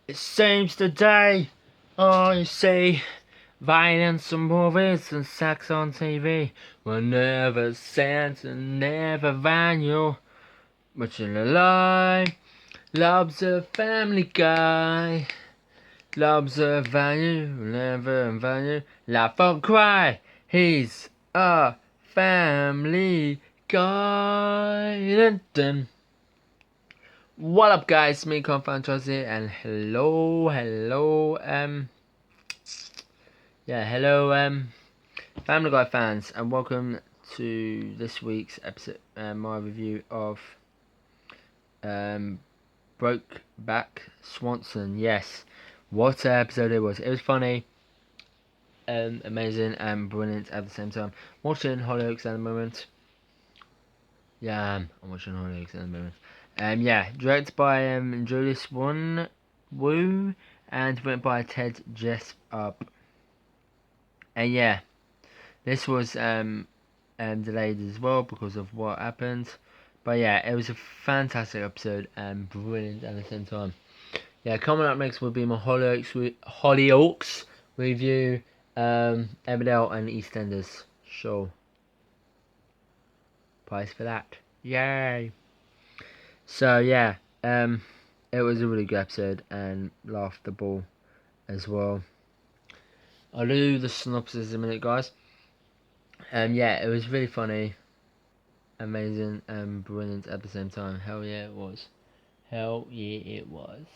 It seems today all you see violence in movies and sex on TV will never sense and never value. But in a lie, love's a family guy. Love's a value, never value. Laugh or cry, he's a family guy. Dun, dun. What up, guys? Me, Confan here, and hello, Family Guy fans, and welcome to this week's episode, my review of Brokeback Swanson. Yes, what an episode it was! It was funny, amazing, and brilliant at the same time. Watching Hollyoaks at the moment. Yeah, I'm watching Hollyoaks at the moment. Directed by Julius Wu and written by Ted Jessup. And yeah, this was delayed as well because of what happened. But yeah, it was a fantastic episode and brilliant at the same time. Yeah, coming up next will be my Hollyoaks review, Emmerdale and EastEnders show. Price for that. Yay! So yeah, it was a really good episode and laughable as well. I'll do the synopsis in a minute, guys. Yeah, it was really funny, amazing, and brilliant at the same time. Hell yeah, it was. Hell yeah, it was.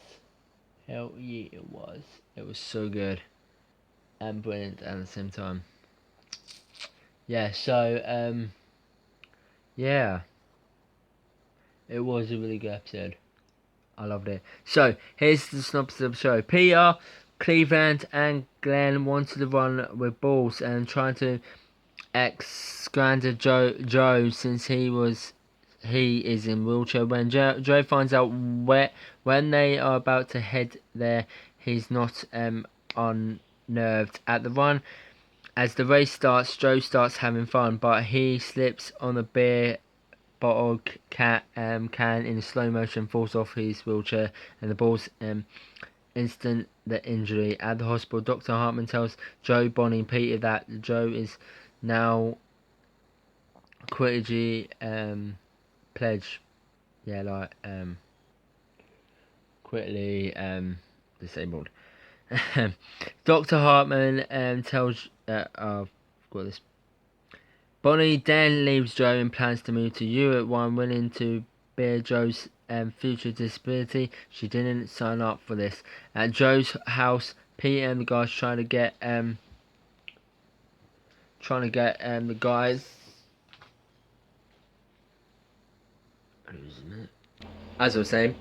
Hell yeah, it was. It was so good and brilliant at the same time. Yeah, so yeah, it was a really good episode. I loved it. So here's the synopsis of the show. Peter, Cleveland, and Glenn wanted to run with balls and trying to ex-Grander Joe since he is in wheelchair. When Joe finds out when they are about to head there, he's not unnerved. At the run, as the race starts, Joe starts having fun, but he slips on a beer bottle can in slow motion, falls off his wheelchair, and the balls instant the injury. At the hospital, Dr. Hartman tells Joe, Bonnie, and Peter that Joe is now Quidditch pledge. Yeah, like quickly disabled. Dr. Hartman tells I've got this. Bonnie then leaves Joe and plans to move to Europe while willing to bear Joe's future disability. She didn't sign up for this. At Joe's house, Peter and the guys trying to get the guys. As I was saying,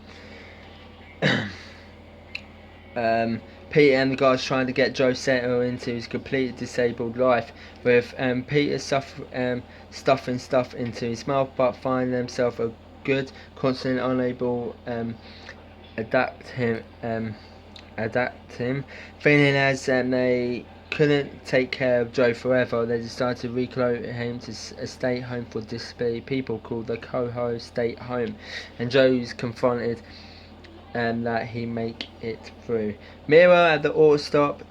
Peter and the guys trying to get Joe settled into his completely disabled life, with Peter stuffing stuff into his mouth, but finding themselves a good, constantly unable adapt him, feeling as they couldn't take care of Joe forever. They decided to relocate him to a state home for disabled people called the Coho State Home, and Joe's confronted that he make it through. Mira at the auto stop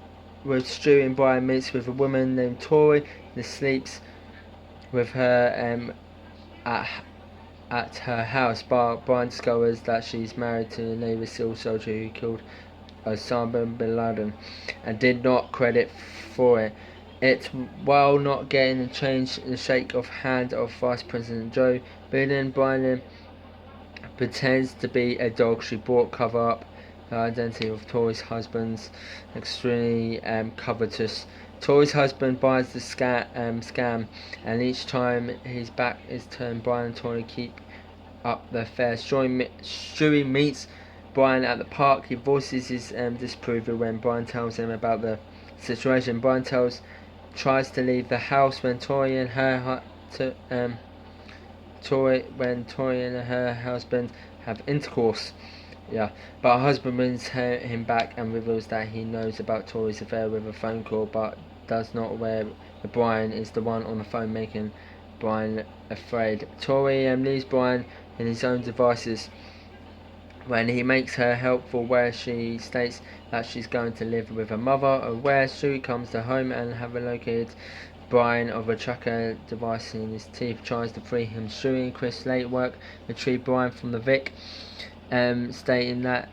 with Stu and Brian meets with a woman named Tori that sleeps with her at her house. Brian discovers that she's married to a Navy SEAL soldier who killed Osama bin Laden and did not credit for it. While not getting a change the shake of hand of Vice President Joe Biden, Brian pretends to be a dog. She brought cover up the identity of Tori's husband's extremely covetous. Tori's husband buys the scam, and each time his back is turned, Brian and Tori keep up the affair. Stewie meets Brian at the park. He voices his disapproval when Brian tells him about the situation. Brian tries to leave the house when Tori and her husband have intercourse. Yeah, but her husband brings him back and reveals that he knows about Tori's affair with a phone call, but does not aware that Brian is the one on the phone, making Brian afraid. Tori leaves Brian in his own devices. when he makes her helpful, where she states that she's going to live with her mother. Where Stewie comes to home and having located Brian of a tracker device in his teeth, tries to free him. Stewie and Chris late work retrieve Brian from the Vic, stating that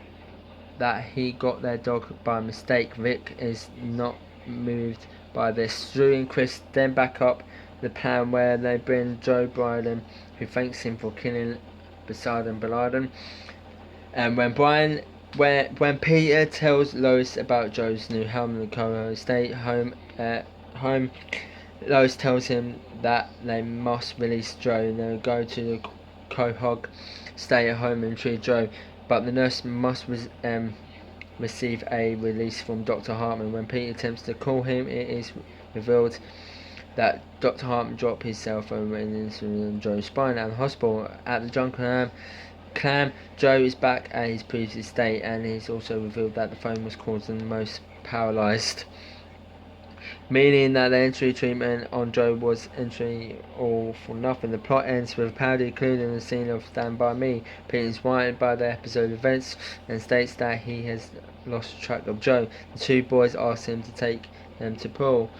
he got their dog by mistake. Vic is not moved by this. Stewie and Chris then back up the plan where they bring Joe Biden, who thanks him for killing Poseidon Bin Laden. And when Peter tells Lois about Joe's new home in the Coho State home, Lois tells him that they must release Joe. They'll go to the Quahog, stay at home and treat Joe, but the nurse must receive a release from Dr. Hartman. When Peter attempts to call him, it is revealed that Dr. Hartman dropped his cell phone in Joe's spine at the hospital. At the Jungle Clam, Joe is back at his previous state, and it's also revealed that the phone was causing the most paralysed, meaning that the entry treatment on Joe was entry all for nothing. The plot ends with a parody including the scene of Stand By Me. Peter is inspired by the episode events and states that he has lost track of Joe. The two boys ask him to take them to Paul.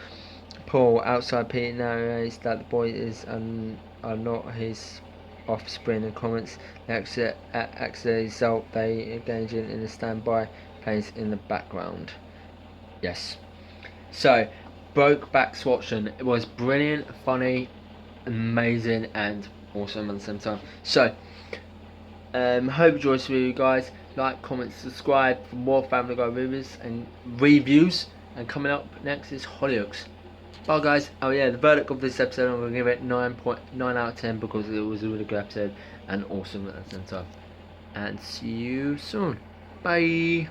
Outside, Peter narrates that the boys are not his offspring and comments the accident result they engage in the standby plays in the background. Yes. So, Brokeback Swanson. It was brilliant, funny, amazing, and awesome at the same time. So, hope you enjoyed this video, guys. Like, comment, subscribe for more Family Guy movies and reviews. And coming up next is Hollyoaks. Bye, guys. Oh yeah, the verdict of this episode, I'm going to give it 9.9 out of 10 because it was a really good episode and awesome at the same time. And see you soon. Bye.